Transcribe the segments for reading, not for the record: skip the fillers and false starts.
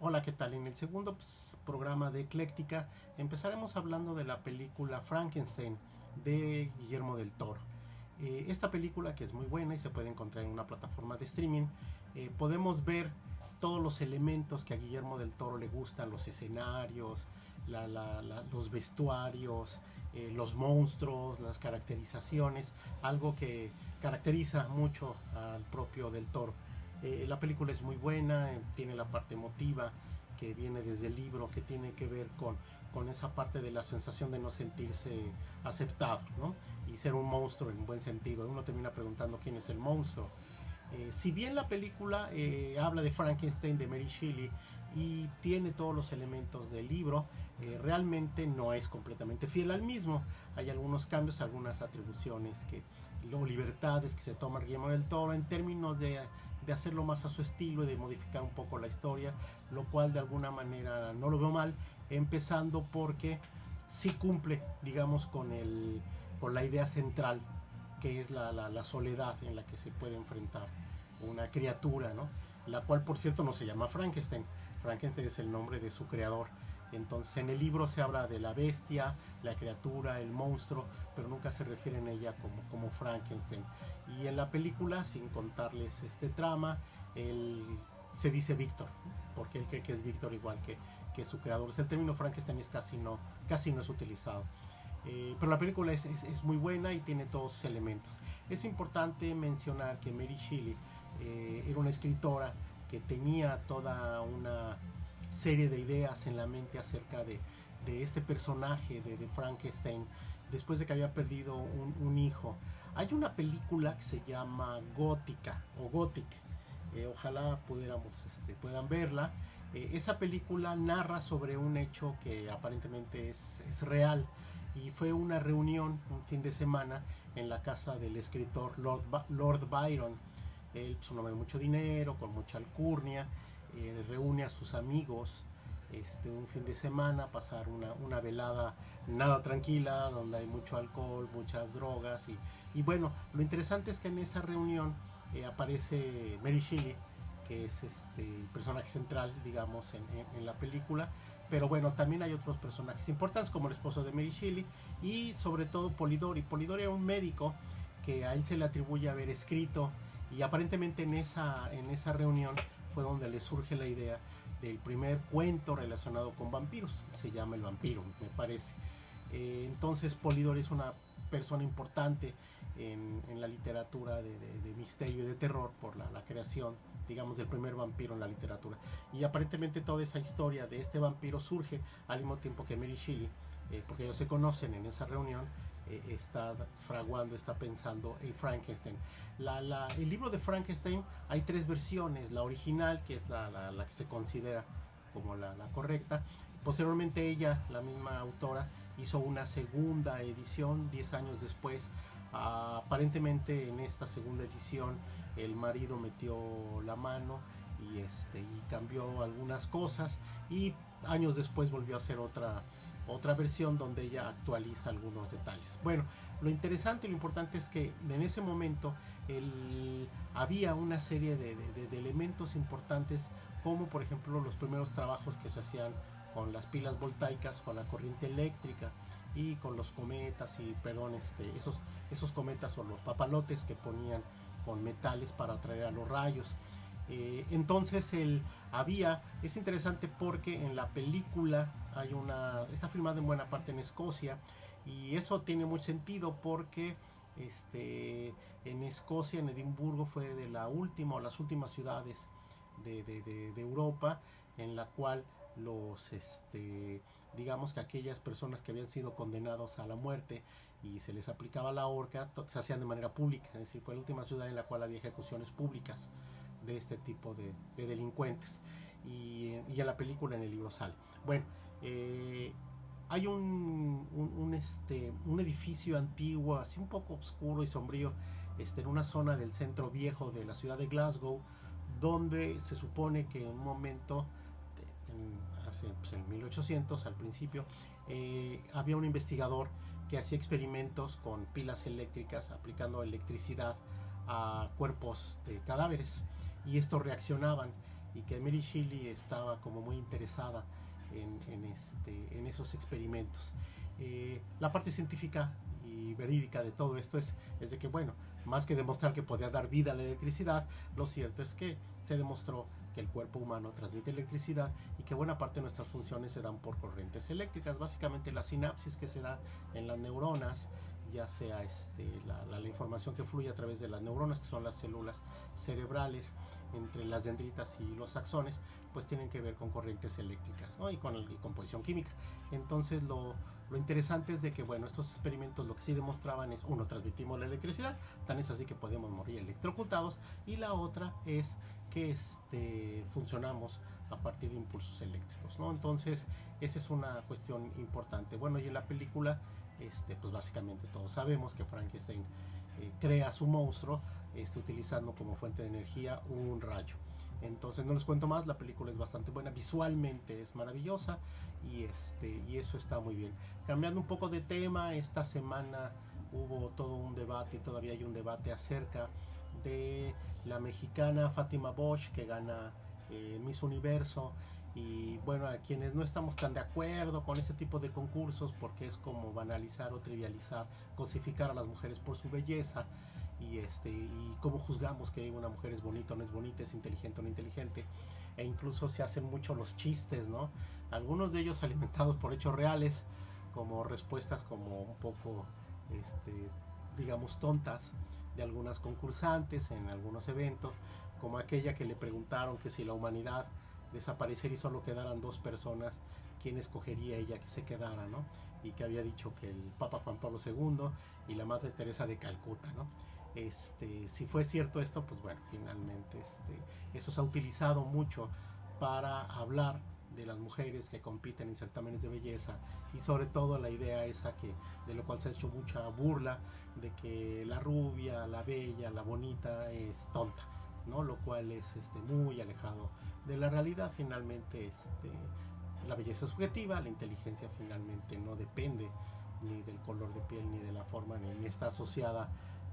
Hola, ¿qué tal? En el segundo programa de Ecléctica empezaremos hablando de la película Frankenstein de Guillermo del Toro. Esta película, que es muy buena y se puede encontrar en una plataforma de streaming, podemos ver todos los elementos que a Guillermo del Toro le gustan: los escenarios, los vestuarios, los monstruos, las caracterizaciones, algo que caracteriza mucho al propio del Toro. La película es muy buena, tiene la parte emotiva que viene desde el libro, que tiene que ver con esa parte de la sensación de no sentirse aceptado, ¿no? Y ser un monstruo en buen sentido. Uno termina preguntando quién es el monstruo. Si bien la película habla de Frankenstein, de Mary Shelley, y tiene todos los elementos del libro, realmente no es completamente fiel al mismo. Hay algunos cambios, algunas atribuciones o libertades que se toma Guillermo del Toro en términos de hacerlo más a su estilo y de modificar un poco la historia, lo cual de alguna manera no lo veo mal, empezando porque sí cumple, digamos, con la idea central, que es la soledad en la que se puede enfrentar una criatura, ¿no? La cual, por cierto, no se llama Frankenstein. Frankenstein es el nombre de su creador. Entonces, en el libro se habla de la bestia, la criatura, el monstruo, pero nunca se refiere a ella como Frankenstein. Y en la película, sin contarles este trama, se dice Víctor, porque él cree que es Víctor igual que su creador. El término Frankenstein casi no es utilizado. Pero la película es muy buena y tiene todos sus elementos. Es importante mencionar que Mary Shelley era una escritora que tenía toda una serie de ideas en la mente acerca de este personaje de Frankenstein, después de que había perdido un hijo. Hay una película que se llama Gótica o Gothic, ojalá puedan verla. Esa película narra sobre un hecho que aparentemente es real, y fue una reunión un fin de semana en la casa del escritor Lord Byron. Él es un hombre de mucho dinero, con mucha alcurnia, reúne a sus amigos un fin de semana a pasar una velada nada tranquila, donde hay mucho alcohol, muchas drogas, y bueno, lo interesante es que en esa reunión aparece Mary Shelley, que es el personaje central, digamos, en la película. Pero bueno, también hay otros personajes importantes, como el esposo de Mary Shelley y sobre todo Polidori. Polidori era un médico que a él se le atribuye haber escrito, y aparentemente en esa reunión fue donde le surge la idea del primer cuento relacionado con vampiros. Se llama El vampiro, me parece. Entonces Polidori es una persona importante en la literatura de misterio y de terror por la creación, digamos, del primer vampiro en la literatura. Y aparentemente toda esa historia de este vampiro surge al mismo tiempo que Mary Shelley, porque ellos se conocen en esa reunión, está fraguando, está pensando el Frankenstein. El libro de Frankenstein hay tres versiones: la original, que es la que se considera como la correcta. Posteriormente ella, la misma autora, hizo una segunda edición 10 años después. Aparentemente en esta segunda edición el marido metió la mano y cambió algunas cosas, y años después volvió a hacer otra versión donde ella actualiza algunos detalles. Bueno, lo interesante y lo importante es que en ese momento había una serie de elementos importantes, como por ejemplo los primeros trabajos que se hacían con las pilas voltaicas, con la corriente eléctrica y con los cometas, esos cometas o los papalotes que ponían con metales para atraer a los rayos. Entonces es interesante porque en la película está filmada en buena parte en Escocia, y eso tiene mucho sentido porque en Escocia, en Edimburgo, fue de las últimas ciudades de Europa en la cual digamos que aquellas personas que habían sido condenados a la muerte y se les aplicaba la horca, se hacían de manera pública. Es decir, fue la última ciudad en la cual había ejecuciones públicas de este tipo de delincuentes, y en la película, en el libro sale. Bueno, hay un edificio antiguo, así un poco oscuro y sombrío, en una zona del centro viejo de la ciudad de Glasgow, donde se supone que en un momento, en 1800, al principio, había un investigador que hacía experimentos con pilas eléctricas, aplicando electricidad a cuerpos de cadáveres, y estos reaccionaban. y que Mary Shelley estaba como muy interesada en esos experimentos. La parte científica y verídica de todo esto es de que, bueno, más que demostrar que podía dar vida a la electricidad, lo cierto es que se demostró que el cuerpo humano transmite electricidad y que buena parte de nuestras funciones se dan por corrientes eléctricas. Básicamente la sinapsis que se da en las neuronas, ya sea la información que fluye a través de las neuronas, que son las células cerebrales, entre las dendritas y los axones, pues tienen que ver con corrientes eléctricas, ¿no? y con composición química. Entonces lo interesante es de que, bueno, estos experimentos lo que sí demostraban es, uno, transmitimos la electricidad, tan es así que podemos morir electrocutados, y la otra es que funcionamos a partir de impulsos eléctricos, ¿no? Entonces, esa es una cuestión importante. Bueno, y en la película, pues básicamente todos sabemos que Frankenstein crea su monstruo utilizando como fuente de energía un rayo. Entonces no les cuento más, la película es bastante buena, visualmente es maravillosa y eso está muy bien. Cambiando un poco de tema, esta semana hubo todo un debate y todavía hay un debate acerca de la mexicana Fátima Bosch que gana Miss Universo. Y bueno, a quienes no estamos tan de acuerdo con ese tipo de concursos, porque es como banalizar o trivializar, cosificar a las mujeres por su belleza, y cómo juzgamos que una mujer es bonita o no es bonita, es inteligente o no inteligente, e incluso se hacen mucho los chistes, ¿no? Algunos de ellos alimentados por hechos reales, como respuestas como un poco, digamos, tontas de algunas concursantes en algunos eventos, como aquella que le preguntaron que si la humanidad desaparecer y solo quedaran dos personas, quién escogería ella que se quedara, ¿no? Y que había dicho que el Papa Juan Pablo II y la Madre Teresa de Calcuta, ¿no? Si fue cierto esto, pues bueno, finalmente eso se ha utilizado mucho para hablar de las mujeres que compiten en certámenes de belleza, y sobre todo la idea esa de lo cual se ha hecho mucha burla, de que la rubia, la bella, la bonita es tonta, ¿no? Lo cual es muy alejado de la realidad. Finalmente la belleza es subjetiva, la inteligencia finalmente no depende ni del color de piel ni de la forma, ni está asociada,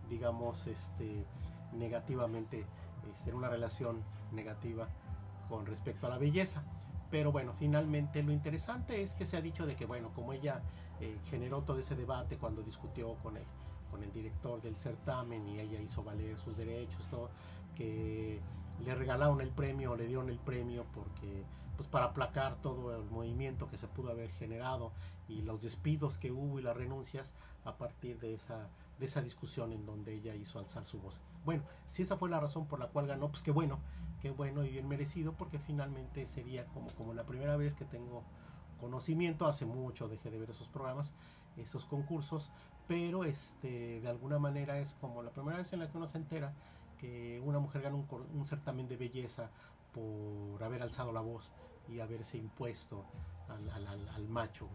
digamos, negativamente, en una relación negativa con respecto a la belleza. Pero bueno, finalmente lo interesante es que se ha dicho de que, bueno, como ella generó todo ese debate cuando discutió con el director del certamen y ella hizo valer sus derechos, todo, que le regalaron el premio, le dieron el premio porque, pues, para aplacar todo el movimiento que se pudo haber generado y los despidos que hubo y las renuncias a partir de esa discusión en donde ella hizo alzar su voz. Bueno, si esa fue la razón por la cual ganó, pues qué bueno y bien merecido, porque finalmente sería como la primera vez que tengo conocimiento. Hace mucho dejé de ver esos programas, esos concursos, pero de alguna manera es como la primera vez en la que uno se entera que una mujer gana un certamen de belleza por haber alzado la voz y haberse impuesto al macho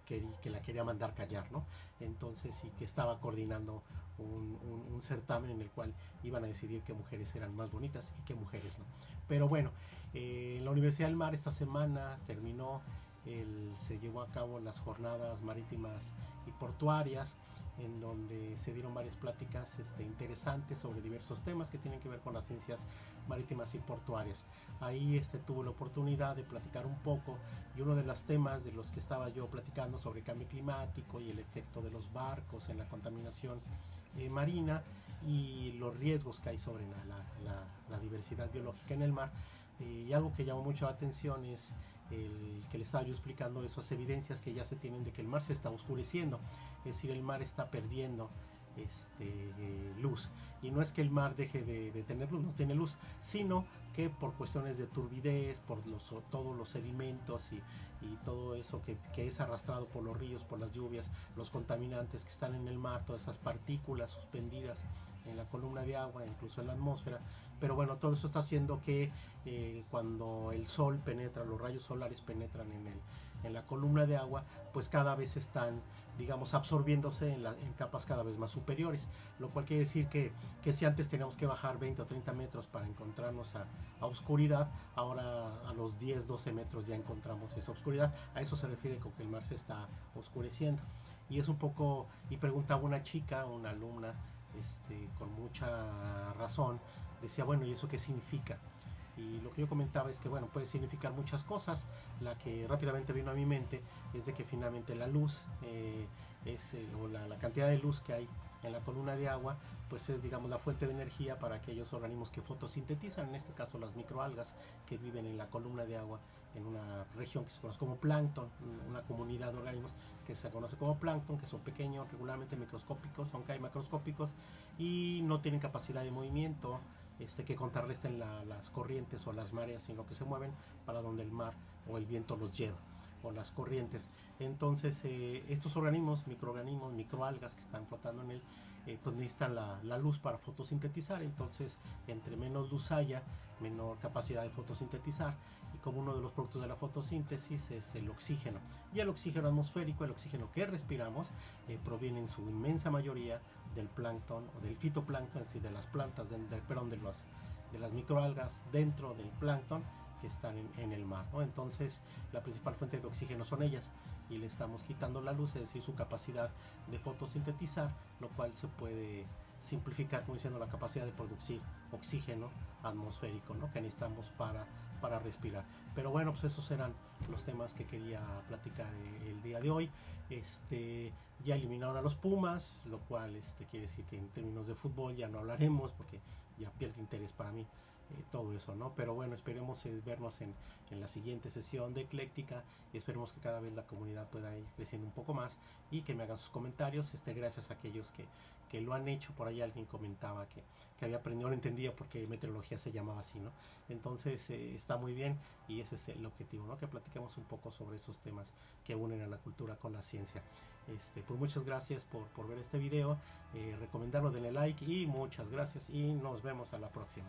que la quería mandar callar, ¿no? Entonces, sí, que estaba coordinando un certamen en el cual iban a decidir qué mujeres eran más bonitas y qué mujeres no. Pero bueno, en la Universidad del Mar esta semana se llevó a cabo las jornadas marítimas y portuarias, en donde se dieron varias pláticas interesantes sobre diversos temas que tienen que ver con las ciencias marítimas y portuarias. Ahí tuve la oportunidad de platicar un poco, y uno de los temas de los que estaba yo platicando sobre cambio climático y el efecto de los barcos en la contaminación marina y los riesgos que hay sobre la diversidad biológica en el mar. Y algo que llamó mucho la atención es que le estaba yo explicando esas evidencias que ya se tienen de que el mar se está oscureciendo, es decir, el mar está perdiendo luz, y no es que el mar deje de tener luz, no tiene luz, sino que por cuestiones de turbidez, por todos los sedimentos y todo eso que es arrastrado por los ríos, por las lluvias, los contaminantes que están en el mar, todas esas partículas suspendidas en la columna de agua, incluso en la atmósfera. Pero bueno, todo eso está haciendo que cuando el sol penetra, los rayos solares penetran en la columna de agua, pues cada vez están, digamos, absorbiéndose en capas cada vez más superiores, lo cual quiere decir que si antes teníamos que bajar 20 o 30 metros para encontrarnos a oscuridad, ahora a los 10, 12 metros ya encontramos esa oscuridad. A eso se refiere con que el mar se está oscureciendo. Y es un poco, y preguntaba una chica, una alumna, con mucha razón, decía, bueno, ¿y eso qué significa? Y lo que yo comentaba es que, bueno, puede significar muchas cosas. La que rápidamente vino a mi mente es de que finalmente la luz o la cantidad de luz que hay en la columna de agua, pues es, digamos, la fuente de energía para aquellos organismos que fotosintetizan, en este caso las microalgas que viven en la columna de agua, en una región que se conoce como plancton, una comunidad de organismos que se conoce como plancton, que son pequeños, regularmente microscópicos, aunque hay macroscópicos, y no tienen capacidad de movimiento que contrarresten las corrientes o las mareas, sino que se mueven para donde el mar o el viento los lleva, o las corrientes. Entonces estos organismos, microorganismos, microalgas que están flotando en él, pues necesitan la luz para fotosintetizar. Entonces, entre menos luz haya, menor capacidad de fotosintetizar, y como uno de los productos de la fotosíntesis es el oxígeno, y el oxígeno atmosférico, el oxígeno que respiramos, proviene en su inmensa mayoría del plancton o del fitoplancton, es decir, de las plantas, de las microalgas dentro del plancton que están en el mar, ¿no? Entonces la principal fuente de oxígeno son ellas, y le estamos quitando la luz, es decir, su capacidad de fotosintetizar, lo cual se puede simplificar como diciendo la capacidad de producir oxígeno atmosférico, ¿no?, que necesitamos para respirar. Pero bueno, pues esos eran los temas que quería platicar el día de hoy. Ya eliminaron a los Pumas, lo cual quiere decir que en términos de fútbol ya no hablaremos porque ya pierde interés para mí todo eso, ¿no? Pero bueno, esperemos vernos en la siguiente sesión de Ecléctica, y esperemos que cada vez la comunidad pueda ir creciendo un poco más y que me hagan sus comentarios, gracias a aquellos que lo han hecho. Por ahí alguien comentaba que había aprendido, no entendía por qué meteorología se llamaba así, ¿no? Entonces está muy bien, y ese es el objetivo, ¿no?, que platiquemos un poco sobre esos temas que unen a la cultura con la ciencia. Pues muchas gracias por ver este video, recomendarlo, denle like, y muchas gracias, y nos vemos a la próxima.